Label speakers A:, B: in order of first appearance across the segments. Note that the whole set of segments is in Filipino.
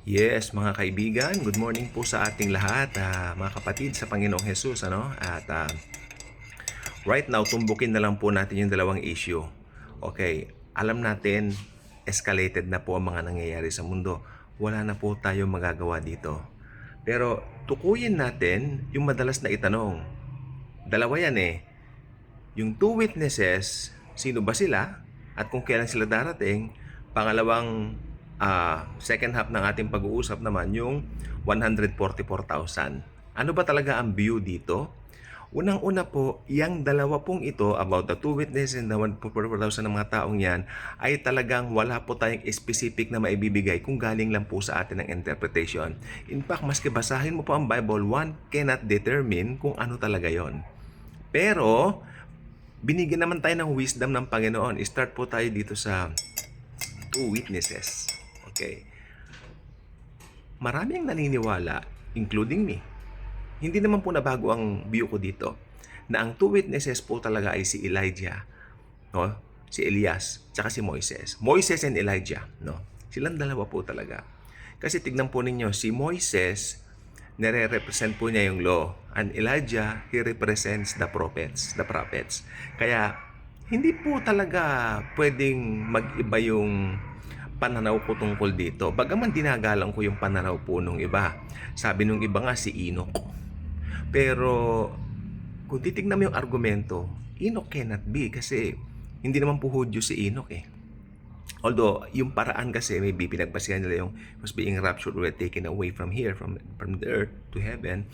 A: Yes, mga kaibigan, good morning po sa ating lahat, mga kapatid sa Panginoong Hesus, ano? Right now, tumbukin na lang po natin yung dalawang issue. Okay, alam natin, escalated na po ang mga nangyayari sa mundo. Wala na po tayong magagawa dito. Pero tukuyin natin yung madalas na itanong. Dalawa yan eh. Yung two witnesses, sino ba sila? At kung kailan sila darating? Pangalawang second half ng ating pag-uusap naman yung 144,000. Ano ba talaga ang view dito? Unang-una po, yung dalawa pong ito about the two witnesses and the 144,000 ng mga taong yan ay talagang wala po tayong specific na maibibigay kung galing lang po sa atin ang interpretation. In fact, maski basahin mo po ang Bible, one cannot determine kung ano talaga yon. Pero, binigyan naman tayo ng wisdom ng Panginoon. Start po tayo dito sa two witnesses. Okay. Maraming naniniwala, including me. Hindi naman po nabago ang view ko dito na ang two witnesses po talaga ay si Elijah, no? Si Elias, tsaka si Moises. Moises and Elijah, no? Silang dalawa po talaga. Kasi tignan po ninyo, si Moises, nire-represent po niya yung law. And Elijah, he represents the prophets. Kaya, hindi po talaga pwedeng mag-iba yung pananaw ko tungkol dito. Bagaman dinagalang ko yung pananaw po nung iba. Sabi nung iba nga si Enoch. Pero kung titignan mo yung argumento, Enoch cannot be kasi hindi naman po Hudyo si Enoch eh. Although, yung paraan kasi maybe pinagbasihan nila yung was being raptured or taken away from here, from the earth to heaven.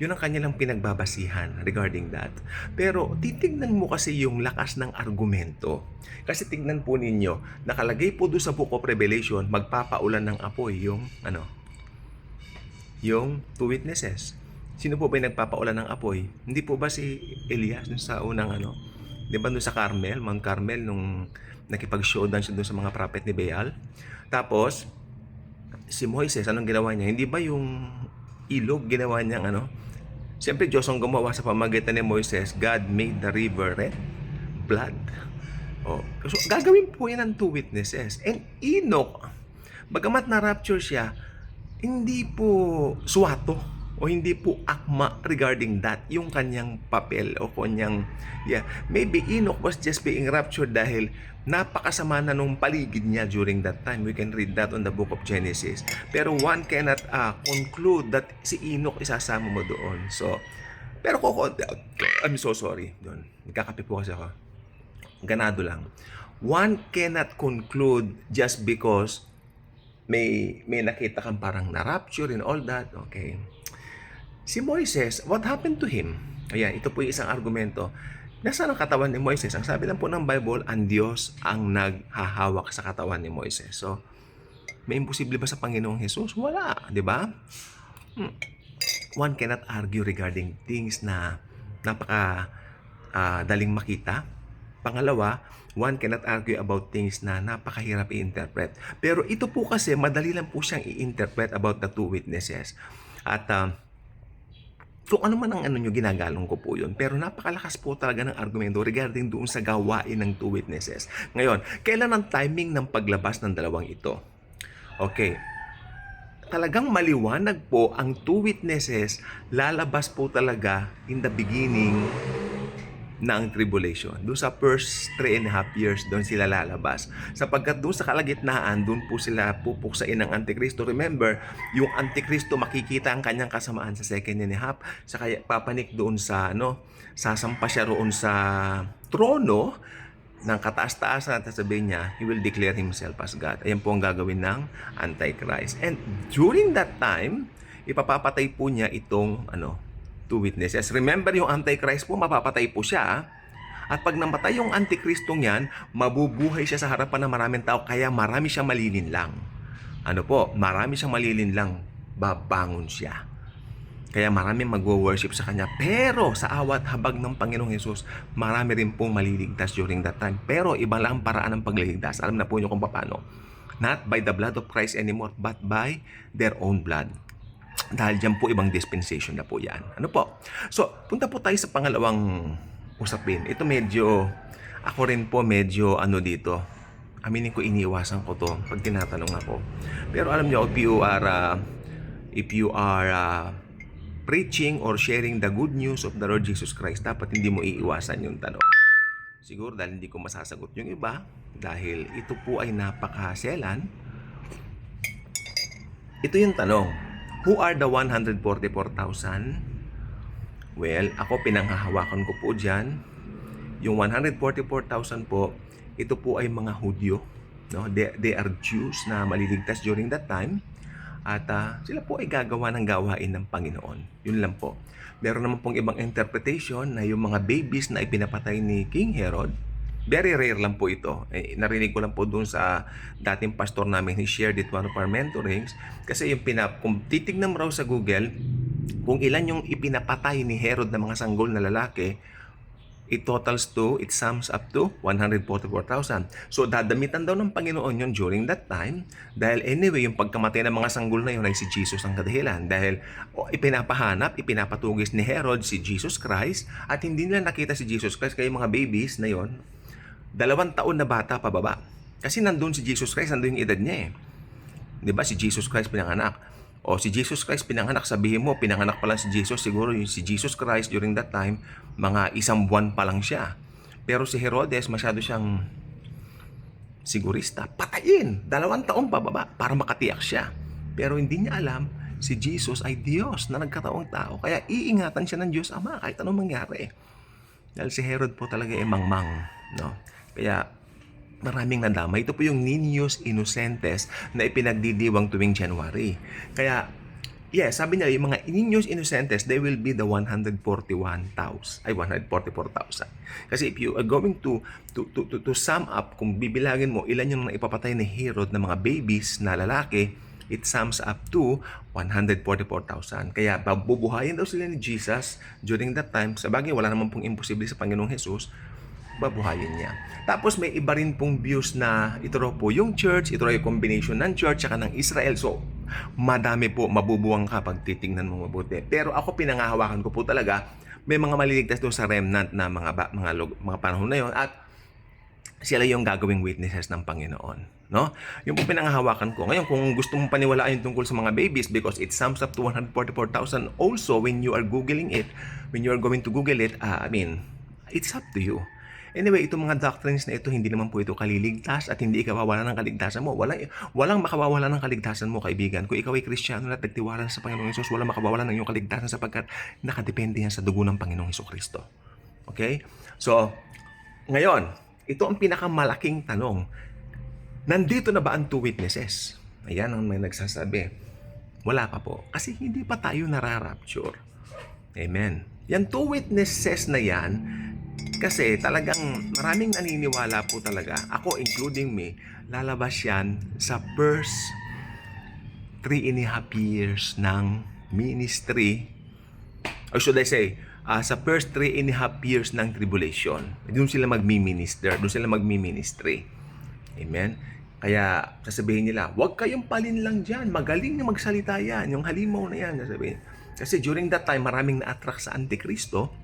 A: Yun ang kanilang pinagbabasihan regarding that. Pero titignan mo kasi yung lakas ng argumento. Kasi tignan po ninyo, nakalagay po doon sa Book of Revelation, magpapaulan ng apoy yung two witnesses. Sino po ba yung nagpapaulan ng apoy? Hindi po ba si Elias sa unang di ba doon sa Carmel, Mount Carmel, nung nakipag-showdown siya doon sa mga prophet ni Baal? Tapos, si Moises, anong ginawa niya? Hindi ba yung ilog ginawa niyang Siyempre, Diyos ang gumawa sa pamagitan ni Moises. God made the river red, blood. So, gagawin po yan ng two witnesses. And Enoch, bagamat na-rapture siya, hindi po suwato o hindi po akma regarding that, yung kanyang papel o kanyang, maybe Enoch was just being raptured dahil napakasama na nung paligid niya during that time. We can read that on the book of Genesis. Pero one cannot conclude that si Enoch isasama mo doon. So, pero I'm so sorry. Doon, nagkakape po kasi ako. Ganado lang. One cannot conclude just because may nakita kang parang na-rapture and all that. Okay. Si Moises, what happened to him? Ayan, ito po yung isang argumento. Nasaan ang katawan ni Moises? Ang sabi lang po ng Bible, ang Diyos ang naghahawak sa katawan ni Moises. So, may imposible ba sa Panginoong Jesus? Wala, di ba? One cannot argue regarding things na napaka daling makita. Pangalawa, one cannot argue about things na napakahirap i-interpret. Pero ito po kasi, madali lang po siyang i-interpret about the two witnesses. At kung ano man ang nyo, ginagalong ko po yun. Pero napakalakas po talaga ng argumento regarding doon sa gawain ng two witnesses. Ngayon, kailan ang timing ng paglabas ng dalawang ito? Okay. Talagang maliwanag po ang two witnesses, lalabas po talaga in the beginning ng tribulation. Doon sa first 3.5 years, doon sila lalabas. Sapagkat doon sa kalagitnaan, doon po sila pupuksain ng Antikristo. Remember, yung Antikristo makikita ang kanyang kasamaan sa second and a half. Sa kaya papanik doon sa sasampa siya roon sa trono ng kataas-taasan at sabihin niya, he will declare himself as God. Ayan po ang gagawin ng Antichrist. And during that time, ipapapatay po niya itong two witnesses. Remember, yung Antichrist po, mapapatay po siya. At pag namatay yung Antichristong yan, mabubuhay siya sa harapan ng maraming tao, kaya marami siyang malilinlang. Marami siyang malilinlang, babangon siya. Kaya maraming magwo-worship sa kanya. Pero sa awat habag ng Panginoong Hesus, marami rin pong maliligtas during that time. Pero iba lang ang paraan ng pagliligtas. Alam na po niyo kung paano. Not by the blood of Christ anymore, but by their own blood. Dahil dyan po ibang dispensation na po yan. So, punta po tayo sa pangalawang usapin. Ito ako rin po medyo dito. Aminin ko, iniiwasan ko to pag tinatanong ako. Pero alam niyo, if you are preaching or sharing the good news of the Lord Jesus Christ, dapat hindi mo iiwasan yung tanong. Siguro dahil hindi ko masasagot yung iba, dahil ito po ay napakaselan. Ito yung tanong. Who are the 144,000? Well, ako pinanghahawakan ko po dyan. Yung 144,000 po, ito po ay mga Hudyo. No? They are Jews na maliligtas during that time. At sila po ay gagawa ng gawain ng Panginoon. Yun lang po. Meron naman pong ibang interpretation na yung mga babies na ipinapatay ni King Herod, very rare lang po ito. Narinig ko lang po dun sa dating pastor namin, he shared it one of our mentorings. Kasi yung kung titignan mo raw sa Google, kung ilan yung ipinapatay ni Herod na mga sanggol na lalaki, it sums up to 144,000. So, dadamitan daw ng Panginoon yun during that time. Dahil anyway, yung pagkamatay ng mga sanggol na yun ay si Jesus ang kadahilan. Dahil ipinapatugis ni Herod si Jesus Christ at hindi nila nakita si Jesus Christ. Kaya mga babies na yon, 2 taon na bata pababa. Kasi nandun si Jesus Christ, nandun yung edad niya eh. Di ba? Si Jesus Christ pinanganak. O si Jesus Christ pinanganak, sabihin mo, pinanganak pa lang si Jesus, siguro yung si Jesus Christ during that time, mga 1 buwan pa lang siya. Pero si Herodes, masyado siyang sigurista. Patayin! 2 taon pababa para makatiyak siya. Pero hindi niya alam, si Jesus ay Diyos na nagkataong tao. Kaya iingatan siya ng Diyos Ama kahit anong mangyari. Dahil si Herod po talaga ay mangmang. No? Kaya maraming nadama. Ito po yung Niños Inocentes na ipinagdidiwang tuwing January. Kaya, sabi niya, yung mga Niños Inocentes, they will be the 144,000. Kasi if you are going to sum up, kung bibilangin mo, ilan yung ipapatay ni Herod na mga babies na lalaki, it sums up to 144,000. Kaya babuhayin daw sila ni Jesus during that time. Sa bagay, wala naman pong imposible sa Panginoong Jesus, babuhayin niya. Tapos may iba rin pong views na ito raw po yung church, ito raw yung combination ng church at ng Israel. So, madami po, mabubuwang ka pag titingnan mo mabuti. Pero ako pinangahawakan ko po talaga, may mga maliligtas doon sa remnant na mga panahon na yon at sila yung gagawing witnesses ng Panginoon. No? Yung po pinangahawakan ko. Ngayon, kung gusto mong paniwalaan yung tungkol sa mga babies, because it sums up to 144,000 also when you are Googling it, when you are going to Google it, it's up to you. Anyway, itong mga doctrines na ito, hindi naman po ito kaliligtas at hindi ikaw mawawala ng kaligtasan mo. Walang makawawala ng kaligtasan mo, kaibigan. Kung ikaw ay Kristiyano at nagtiwala sa Panginoong Hesus, walang makawawala ng iyong kaligtasan sapagkat nakadepende yan sa dugo ng Panginoong Hesukristo. Okay? So, ngayon, ito ang pinakamalaking tanong. Nandito na ba ang 2 witnesses? Ayan ang may nagsasabi. Wala pa po. Kasi hindi pa tayo nararapture. Amen. Yan 2 witnesses na yan, kasi talagang maraming naniniwala po talaga, ako including me, lalabas yan sa first 3.5 years ng ministry, or should I say, sa first 3.5 years ng tribulation. Doon sila magmi-minister, doon sila magmi-ministry. Amen? Kaya sasabihin nila, huwag kayong palinlang dyan, magaling na magsalita yan, yung halimaw na yan, sasabihin. Kasi during that time, maraming na-attract sa Antikristo,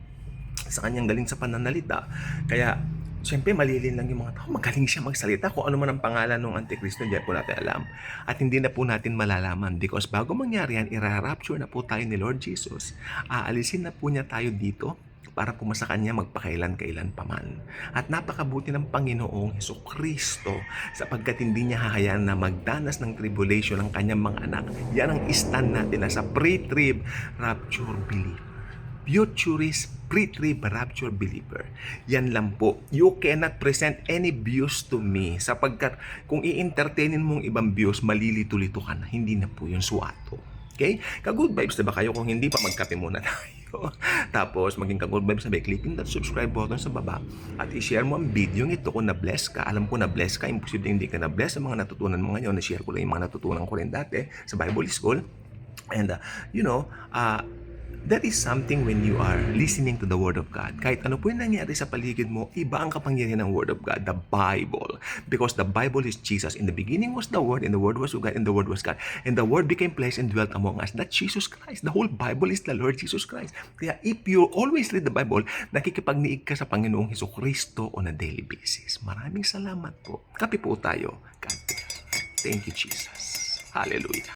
A: sa kanyang galing sa pananalita. Kaya, siyempre, malilin lang yung mga tao. Magaling siya magsalita. Kung ano man ang pangalan ng Antikristo, hindi po natin alam. At hindi na po natin malalaman. Because bago mangyari yan, ira-rapture na po tayo ni Lord Jesus. Aalisin na po niya tayo dito para pumasa kanya magpakailan-kailan paman. At napakabuti ng Panginoong Hesukristo sapagkat hindi niya hahayaan na magdanas ng tribulation ng kanyang mga anak. Yan ang stand natin na sa pre-trib rapture believer. Futurist pre-trib rapture believer. Yan lang po. You cannot present any views to me sapagkat kung i-entertainin mong ibang views, malilito-lito ka na. Hindi na po yung suwato. Okay? Ka-good vibes na ba kayo? Kung hindi pa, magkape muna tayo. Tapos, maging ka-good vibes na ba, clicking that subscribe button sa baba at i-share mo ang video ito kung na-bless ka. Alam ko na-bless ka. Imposible hindi ka na-bless sa mga natutunan mo ngayon. Na-share ko lang yung mga natutunan ko rin dati sa Bible School. And, That is something when you are listening to the Word of God. Kahit ano po yung nangyari sa paligid mo, iba ang kapangyarihan ng Word of God, the Bible. Because the Bible is Jesus. In the beginning was the Word, and the Word was with God, and the Word was God. And the Word became flesh and dwelt among us. That's Jesus Christ. The whole Bible is the Lord Jesus Christ. Kaya if you always read the Bible, nakikipagniig ka sa Panginoong Hesukristo on a daily basis. Maraming salamat po. Kape po tayo. God bless. Thank you, Jesus. Hallelujah.